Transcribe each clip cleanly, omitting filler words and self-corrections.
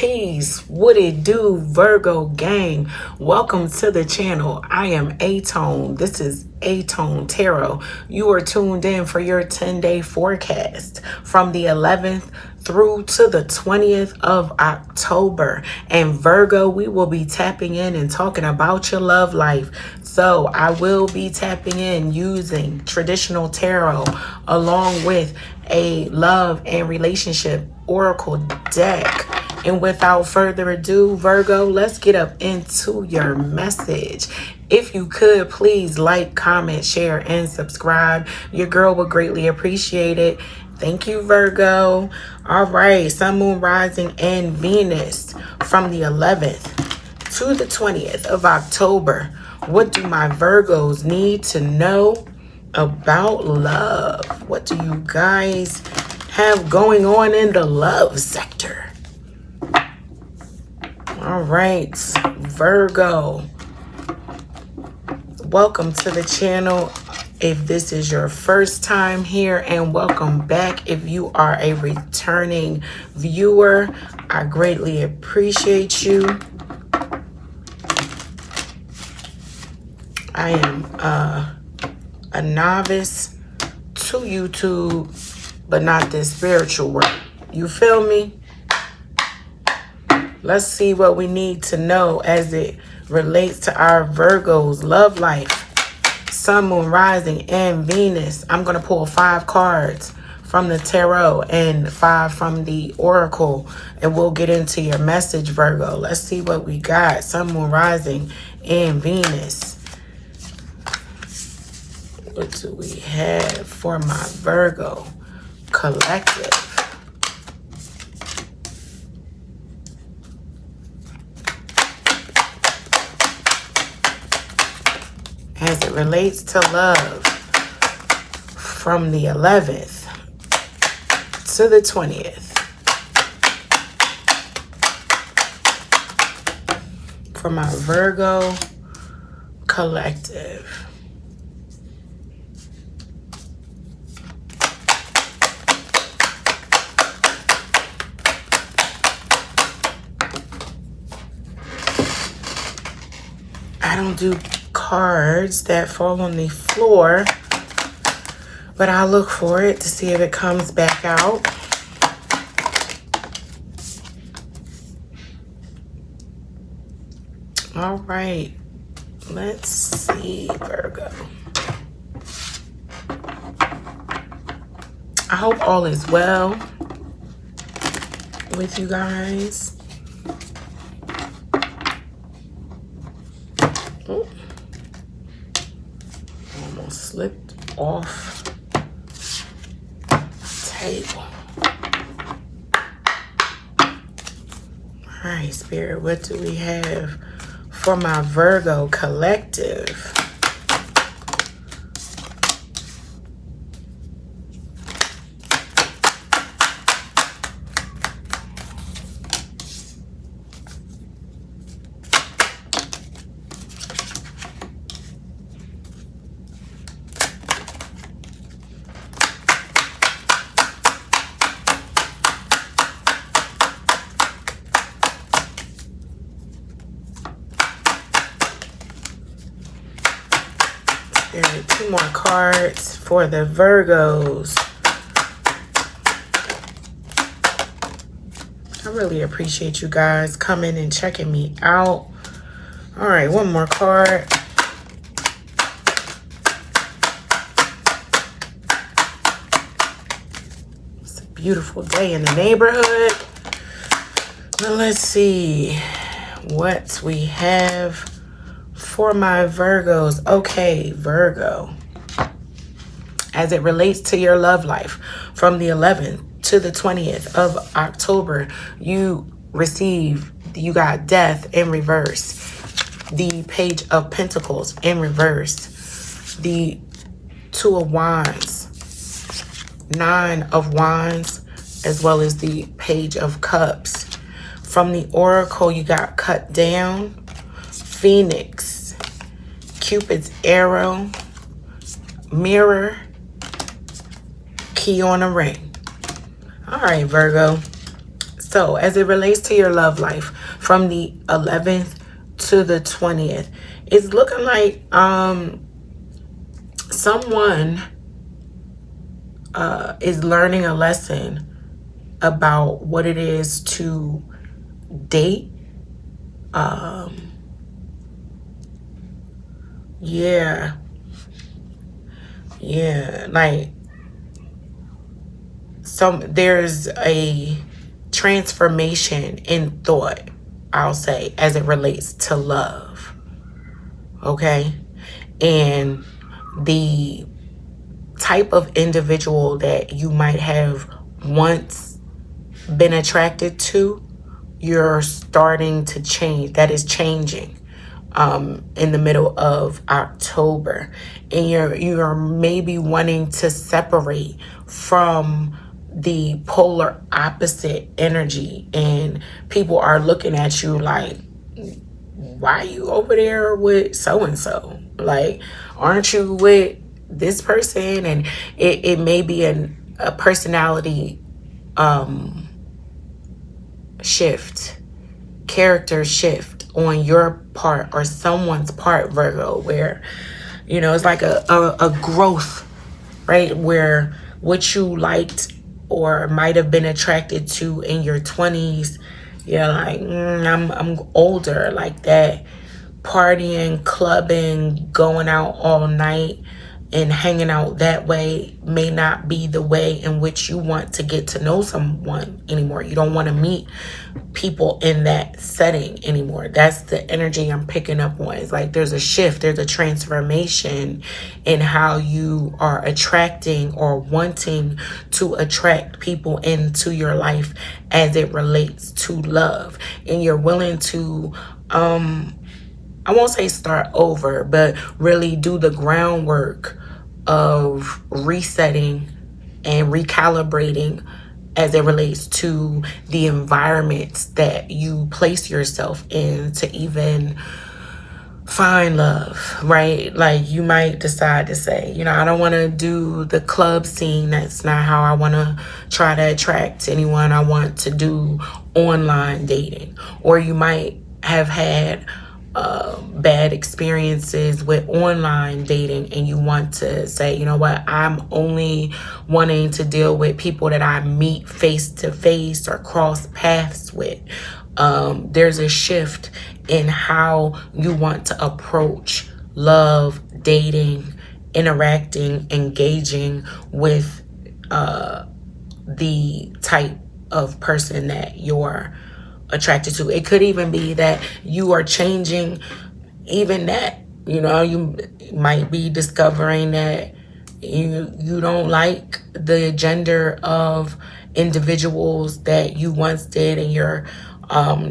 Peace. What it do, Virgo gang? Welcome to the channel. I am aTone. This is aTone Tarot. You are tuned in for your 10-day forecast from the 11th through to the 20th of October. And Virgo, we will be tapping in and talking about your love life. So I will be tapping in using traditional tarot along with a love and relationship oracle deck. And without further ado, Virgo, let's get up into your message. If you could, please like, comment, share, and subscribe. Your girl would greatly appreciate it. Thank you, Virgo. All right, Sun, Moon, Rising, and Venus from the 11th to the 20th of October. What do my Virgos need to know about love? What do you guys have going on in the love sector? All right, Virgo, welcome to the channel if this is your first time here, and welcome back if you are a returning viewer. I greatly appreciate you. I am a novice to YouTube, but not this spiritual work. You feel me? Let's see what we need to know as it relates to our Virgos' love life. Sun, Moon, Rising, and Venus. I'm going to pull 5 cards from the tarot and 5 from the oracle, and we'll get into your message, Virgo. Let's see what we got. Sun, Moon, Rising, and Venus. What do we have for my Virgo collective? As it relates to love from the 11th to the 20th. For my Virgo collective. I don't do cards that fall on the floor, but I'll look for it to see if it comes back out. All right, let's see, Virgo. I hope all is well with you guys. Oh. Almost slipped off the table. All right, Spirit, what do we have for my Virgo collective? There are 2 more cards for the Virgos. I really appreciate you guys coming and checking me out. All right, 1 more card. It's a beautiful day in the neighborhood. Now let's see what we have for my Virgos. Okay, Virgo, as it relates to your love life from the 11th to the 20th of October, you got Death in reverse, the Page of Pentacles in reverse, the 2 of Wands, 9 of Wands, as well as the Page of Cups. From the oracle, you got Cut Down, Phoenix, Cupid's Arrow, Mirror, Key on a Ring. All right, Virgo, it's So as it relates to your love life, from the 11th to the 20th, it's looking like someone is learning a lesson about what it is to date. Yeah, like there's a transformation in thought, I'll say, as it relates to love. Okay? And the type of individual that you might have once been attracted to, you're starting to change. That is changing in the middle of October. And you're maybe wanting to separate from the polar opposite energy, and people are looking at you like, why are you over there with so and so? Like, aren't you with this person? And it may be a personality shift, character shift on your part or someone's part, Virgo, where, it's like a growth, right? Where what you liked or might have been attracted to in your 20s, you're like, I'm older, like that partying, clubbing, going out all night and hanging out that way may not be the way in which you want to get to know someone anymore. You don't want to meet people in that setting anymore. That's the energy I'm picking up on. It's like there's a shift, there's a transformation in how you are attracting or wanting to attract people into your life as it relates to love. And you're willing to I won't say start over, but really do the groundwork of resetting and recalibrating as it relates to the environments that you place yourself in to even find love, right? Like you might decide to say, I don't want to do the club scene. That's not how I want to try to attract anyone. I want to do online dating. Or you might have had bad experiences with online dating and you want to say, you know what, I'm only wanting to deal with people that I meet face to face or cross paths with. There's a shift in how you want to approach love, dating, interacting, engaging with the type of person that you're attracted to. It could even be that you are changing even that. You might be discovering that you don't like the gender of individuals that you once did, and you're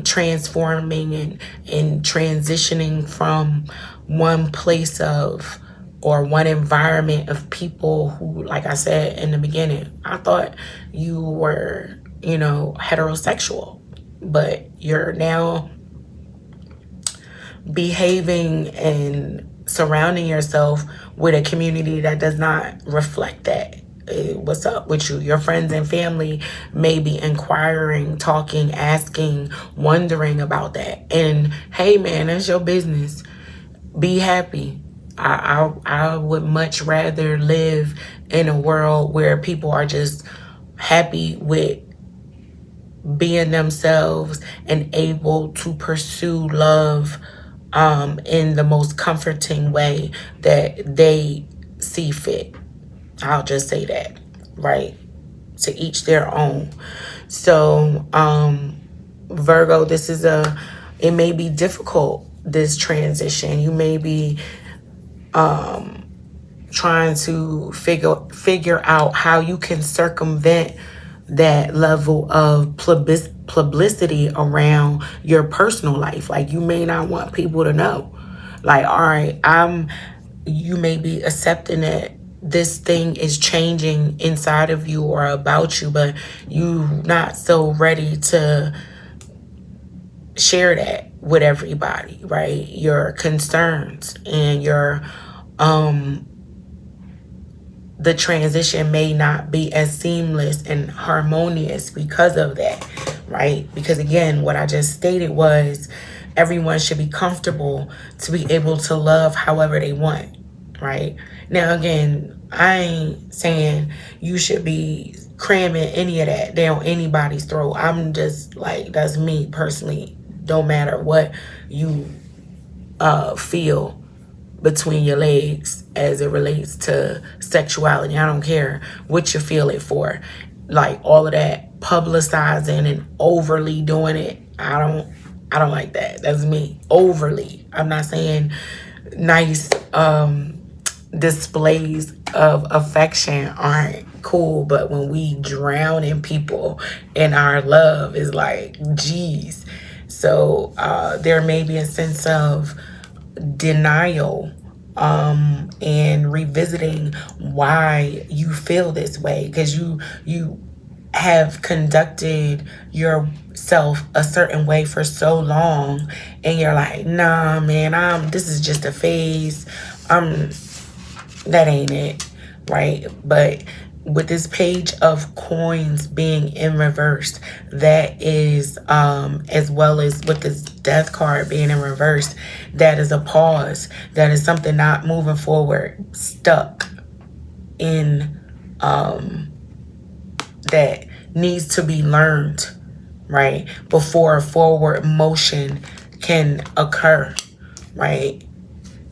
transforming and transitioning from one place of or one environment of people who, like I said in the beginning, I thought you were, heterosexual, but you're now behaving and surrounding yourself with a community that does not reflect that. What's up with you? Your friends and family may be inquiring, talking, asking, wondering about that. And hey, man, that's your business. Be happy. I would much rather live in a world where people are just happy with being themselves and able to pursue love in the most comforting way that they see fit. I'll just say that, right? To each their own. So, Virgo, it may be difficult, this transition. You may be trying to figure out how you can circumvent that level of publicity around your personal life. Like, you may not want people to know. Like, all right, you may be accepting that this thing is changing inside of you or about you, but you not so ready to share that with everybody, right? Your concerns and your the transition may not be as seamless and harmonious because of that, right? Because again, what I just stated was everyone should be comfortable to be able to love however they want, right? Now, again, I ain't saying you should be cramming any of that down anybody's throat. I'm just like, that's me personally. Don't matter what you feel between your legs as it relates to sexuality. I don't care what you feel it for. Like all of that publicizing and overly doing it, I don't like that. That's me. Overly. I'm not saying nice displays of affection aren't cool, but when we drown in people in our love is like, geez. So there may be a sense of denial and revisiting why you feel this way, because you have conducted yourself a certain way for so long, and you're like, nah man, this is just a phase. That ain't it, right? But with this page of coins being in reverse, that is as well as with this death card being in reverse, that is a pause. That is something not moving forward, stuck in that needs to be learned, right? Before a forward motion can occur, right?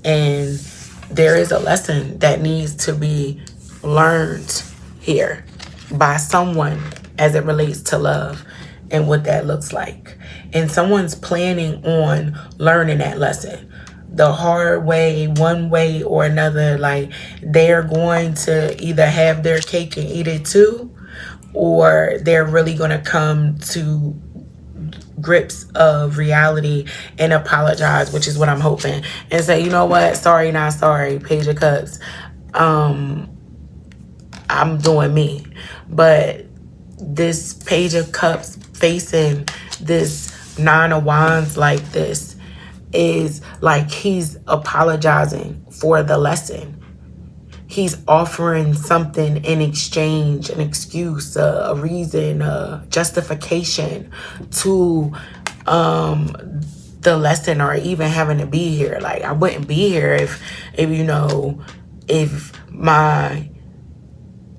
And there is a lesson that needs to be learned here by someone as it relates to love and what that looks like. And someone's planning on learning that lesson the hard way, one way or another. Like, they're going to either have their cake and eat it too, or they're really going to come to grips of reality and apologize, which is what I'm hoping, and say, you know what, sorry, not sorry, Page of Cups, I'm doing me. But this Page of Cups facing this Nine of Wands like this is like he's apologizing for the lesson. He's offering something in exchange, an excuse, a reason, a justification to the lesson, or even having to be here. Like, I wouldn't be here if my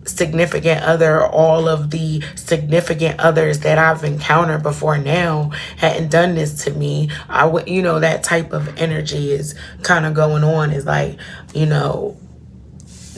significant other, all of the significant others that I've encountered before now hadn't done this to me. I would, that type of energy is kind of going on. Is like,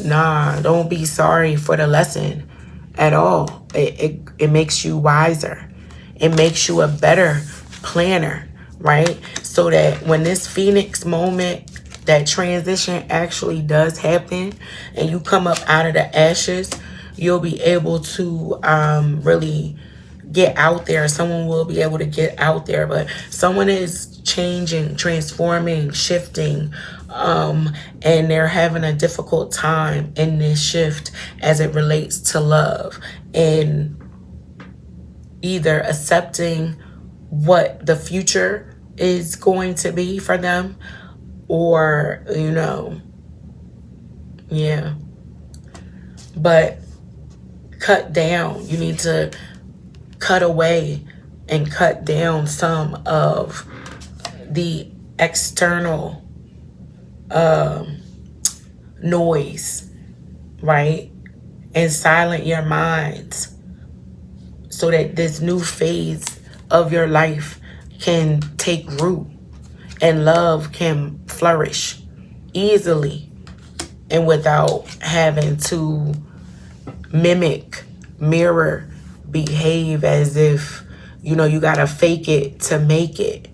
nah, don't be sorry for the lesson at all. It makes you wiser. It makes you a better planner, right? So that when this Phoenix moment, that transition actually does happen, and you come up out of the ashes, you'll be able to really get out there. Someone will be able to get out there, but someone is changing, transforming, shifting, and they're having a difficult time in this shift as it relates to love, and either accepting what the future is going to be for them, or yeah. But cut down. You need to cut away and cut down some of the external noise, right? And silent your minds so that this new phase of your life can take root and love can flourish easily and without having to mimic, mirror, behave as if, you gotta fake it to make it,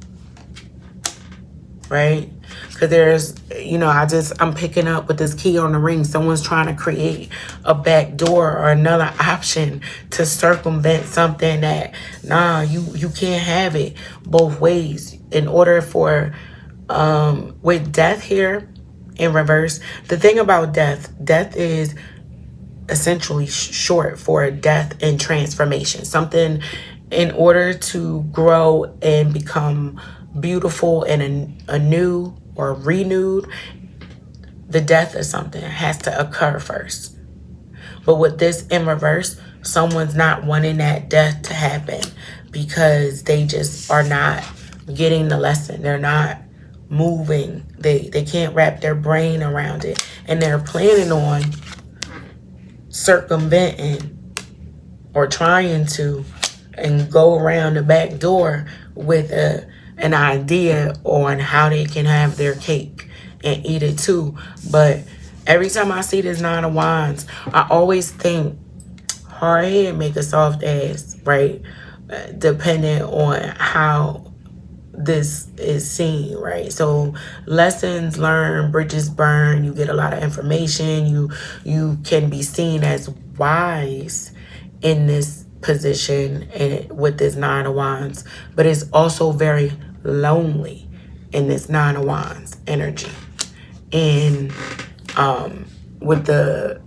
right? Because there's, I'm picking up with this key on the ring. Someone's trying to create a back door or another option to circumvent something that, you can't have it both ways. In order for, with death here in reverse, the thing about death is essentially short for death and transformation. Something in order to grow and become beautiful and anew or renewed, the death of something has to occur first. But with this in reverse, someone's not wanting that death to happen because they just are not getting the lesson. They're not moving. They can't wrap their brain around it. And they're planning on circumventing or trying to and go around the back door with an idea on how they can have their cake and eat it too. But every time I see this Nine of Wands, I always think hard head make a soft ass, right? Depending on how this is seen, right? So lessons learned, bridges burn. You get a lot of information. You can be seen as wise in this position and with this Nine of Wands, but it's also very lonely in this Nine of Wands energy. And with the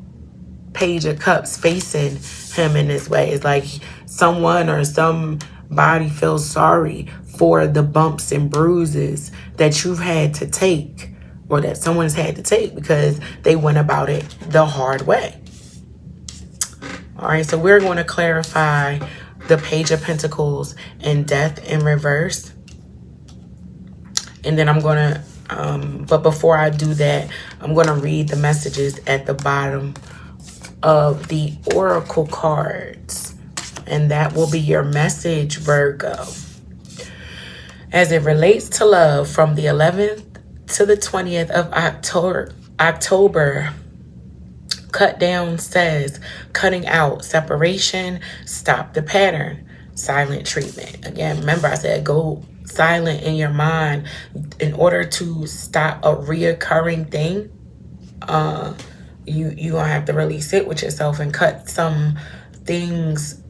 Page of Cups facing him in this way, it's like someone or somebody feels sorry for the bumps and bruises that you've had to take, or that someone's had to take because they went about it the hard way. All right, so we're going to clarify the Page of Pentacles and Death in reverse. And then I'm going to, but before I do that, I'm going to read the messages at the bottom of the Oracle cards. And that will be your message, Virgo. As it relates to love, from the 11th to the 20th of October, Cut Down says, cutting out, separation, stop the pattern, silent treatment. Again, remember I said go silent in your mind in order to stop a reoccurring thing. You gonna have to really sit with yourself and cut some things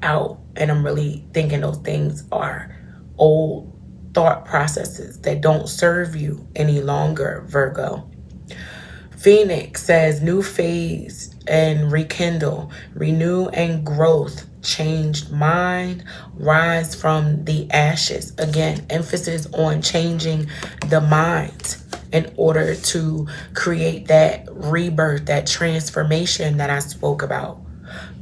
out. And I'm really thinking those things are old thought processes that don't serve you any longer, Virgo. Phoenix says new phase and rekindle, renew and growth, changed mind, rise from the ashes. Again, emphasis on changing the mind in order to create that rebirth, that transformation that I spoke about.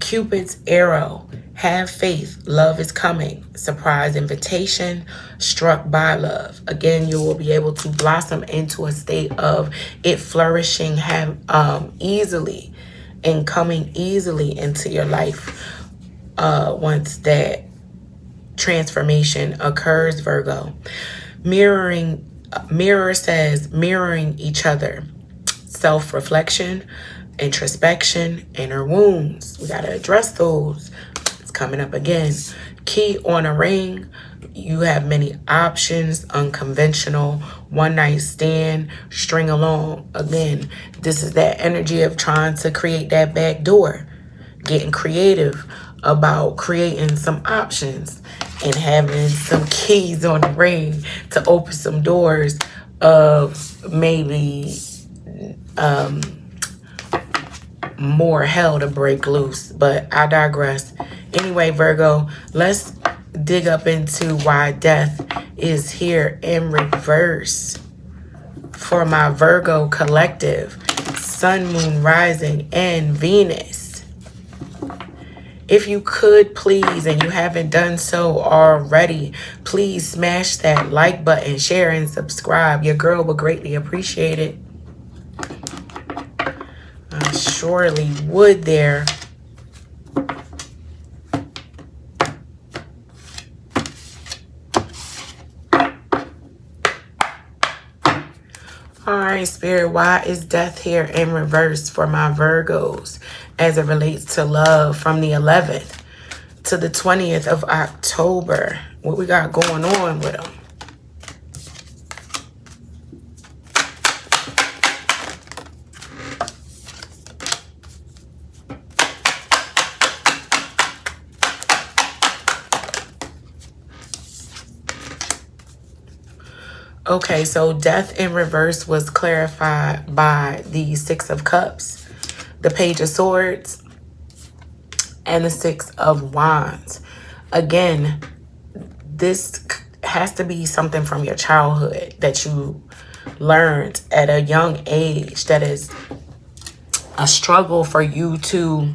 Cupid's arrow, have faith, love is coming, surprise invitation, struck by love. Again, you will be able to blossom into a state of it flourishing easily and coming easily into your life once that transformation occurs, Virgo. Mirror says mirroring each other, self-reflection, introspection, inner wounds. We got to address those. It's coming up again. Key on a ring. You have many options, unconventional, one night stand, string along. Again, this is that energy of trying to create that back door, getting creative about creating some options and having some keys on the ring to open some doors of maybe more hell to break loose. But I digress. Anyway, Virgo, let's dig up into why death is here in reverse for my Virgo collective, Sun, Moon, Rising, and Venus. If you could please, and you haven't done so already, please smash that like button, share, and subscribe. Your girl would greatly appreciate it. I surely would there. All right, Spirit, why is death here in reverse for my Virgos as it relates to love from the 11th to the 20th of October? What we got going on with them? Okay, so death in reverse was clarified by the Six of Cups, the Page of Swords, and the Six of Wands. Again, this has to be something from your childhood that you learned at a young age that is a struggle for you to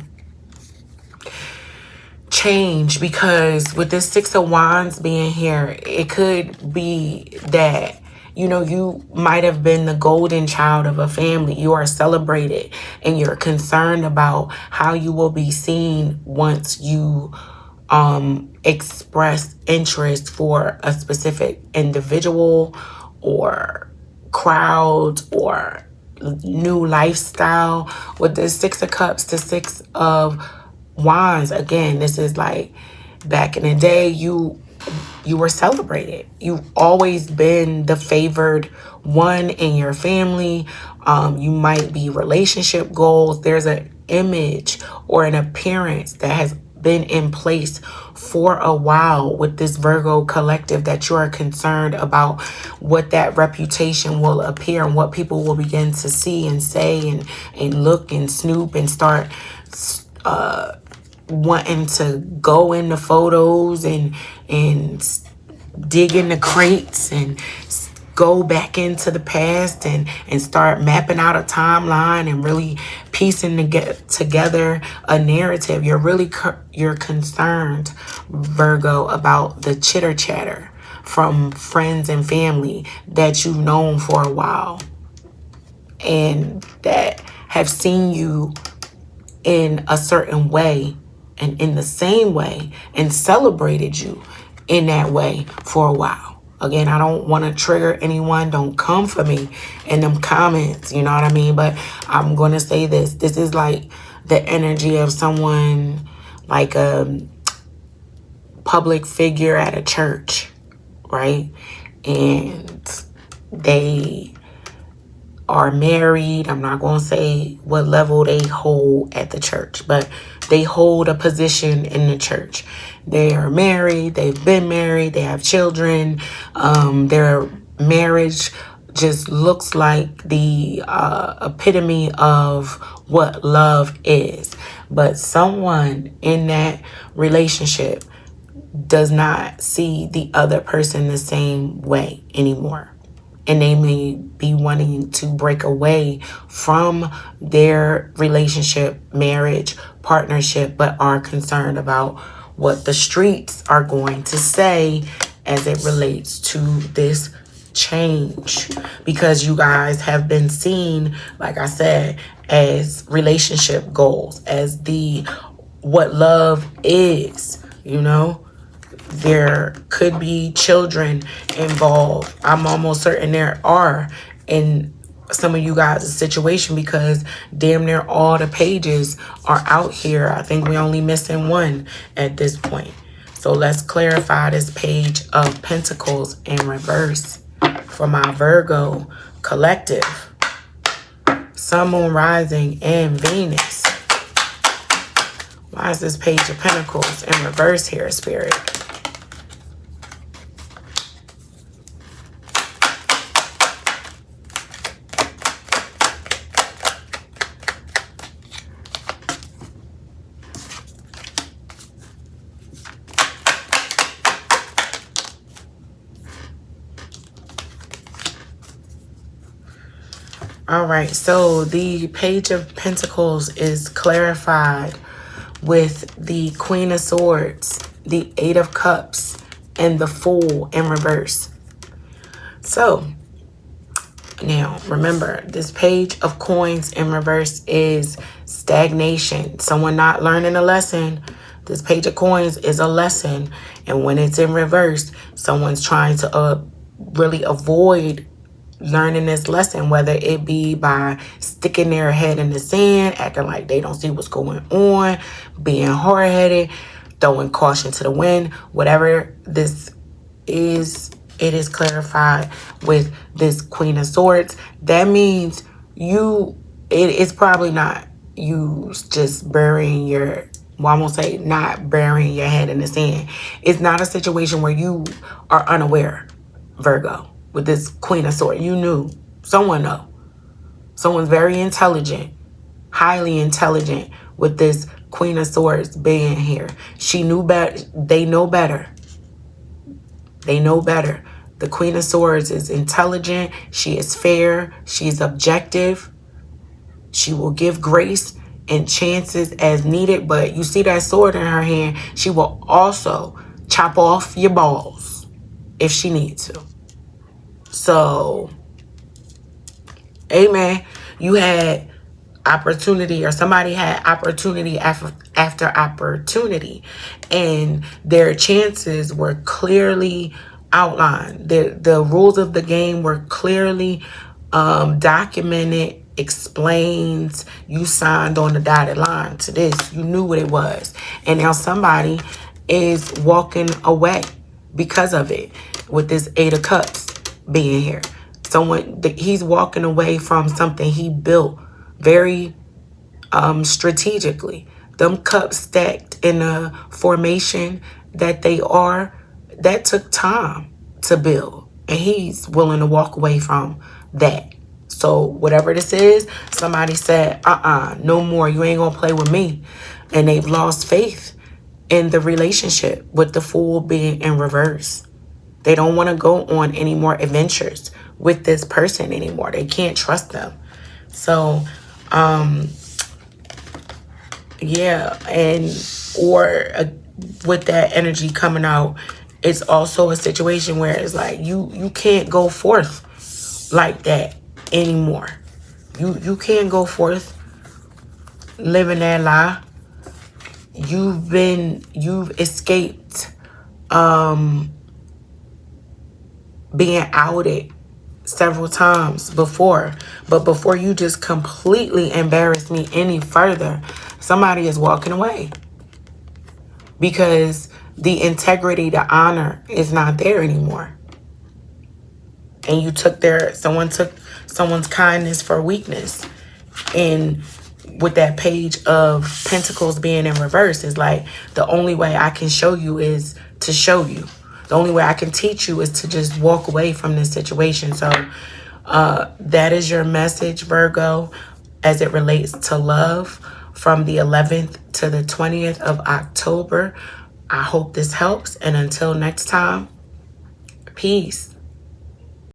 change, because with this Six of Wands being here, it could be that, you know, you might have been the golden child of a family. You are celebrated and you're concerned about how you will be seen once you express interest for a specific individual or crowd or new lifestyle. With this Six of Cups to Six of Wands, again, this is like back in the day, you were celebrated. You've always been the favored one in your family. You might be relationship goals. There's an image or an appearance that has been in place for a while with this Virgo collective that you are concerned about what that reputation will appear and what people will begin to see and say and look and snoop and start wanting to go into photos and dig in the crates and go back into the past and start mapping out a timeline and really piecing together a narrative. You're concerned, Virgo, about the chitter chatter from friends and family that you've known for a while and that have seen you in a certain way and in the same way and celebrated you in that way for a while. Again, I don't want to trigger anyone. Don't come for me in them comments, you know what I mean? But I'm going to say this. This is like the energy of someone like a public figure at a church, right? And they are married. I'm not going to say what level they hold at the church, but they hold a position in the church. They are married. They've been married. They have children. Their marriage just looks like the epitome of what love is. But someone in that relationship does not see the other person the same way anymore. And they may be wanting to break away from their relationship, marriage, partnership, but are concerned about what the streets are going to say as it relates to this change. Because you guys have been seen, like I said, as relationship goals, as what love is, you know. There could be children involved. I'm almost certain there are in some of you guys' situation, because damn near all the pages are out here. I think we're only missing one at this point. So let's clarify this Page of Pentacles in reverse for my Virgo collective. Sun, Moon, Rising, and Venus. Why is this Page of Pentacles in reverse here, Spirit? All right, so the Page of Pentacles is clarified with the Queen of Swords, the Eight of Cups, and the Fool in reverse. So now remember, this Page of Coins in reverse is stagnation. Someone not learning a lesson. This Page of Coins is a lesson. And when it's in reverse, someone's trying to really avoid learning this lesson, whether it be by sticking their head in the sand, acting like they don't see what's going on, being hard-headed, throwing caution to the wind, whatever this is, it is clarified with this Queen of Swords. That means it's probably not you just burying your, well, I won't say not burying your head in the sand. It's not a situation where you are unaware, Virgo. With this Queen of Swords, you knew. Someone know. Someone's very intelligent, highly intelligent with this Queen of Swords being here. She knew better. They know better. They know better. The Queen of Swords is intelligent. She is fair. She's objective. She will give grace and chances as needed. But you see that sword in her hand, she will also chop off your balls if she needs to. So, amen. You had opportunity, or somebody had opportunity after opportunity, and their chances were clearly outlined. The rules of the game were clearly documented, explained. You signed on the dotted line to this. You knew what it was, and now somebody is walking away because of it, with this Eight of Cups being here. He's walking away from something he built very strategically. Them cups stacked in a formation that they are, that took time to build, and he's willing to walk away from that. So whatever this is, somebody said, no more, you ain't gonna play with me. And they've lost faith in the relationship, with the Fool being in reverse. They don't want to go on any more adventures with this person anymore. They can't trust them. So, yeah, and with that energy coming out, it's also a situation where it's like you can't go forth like that anymore. You can't go forth living that lie. You've escaped being outed several times before, but before you just completely embarrass me any further, somebody is walking away because the integrity, the honor is not there anymore. And you someone took someone's kindness for weakness. And with that Page of Pentacles being in reverse, is like, the only way I can show you is to show you. The only way I can teach you is to just walk away from this situation. So that is your message, Virgo, as it relates to love from the 11th to the 20th of October. I hope this helps. And until next time, peace.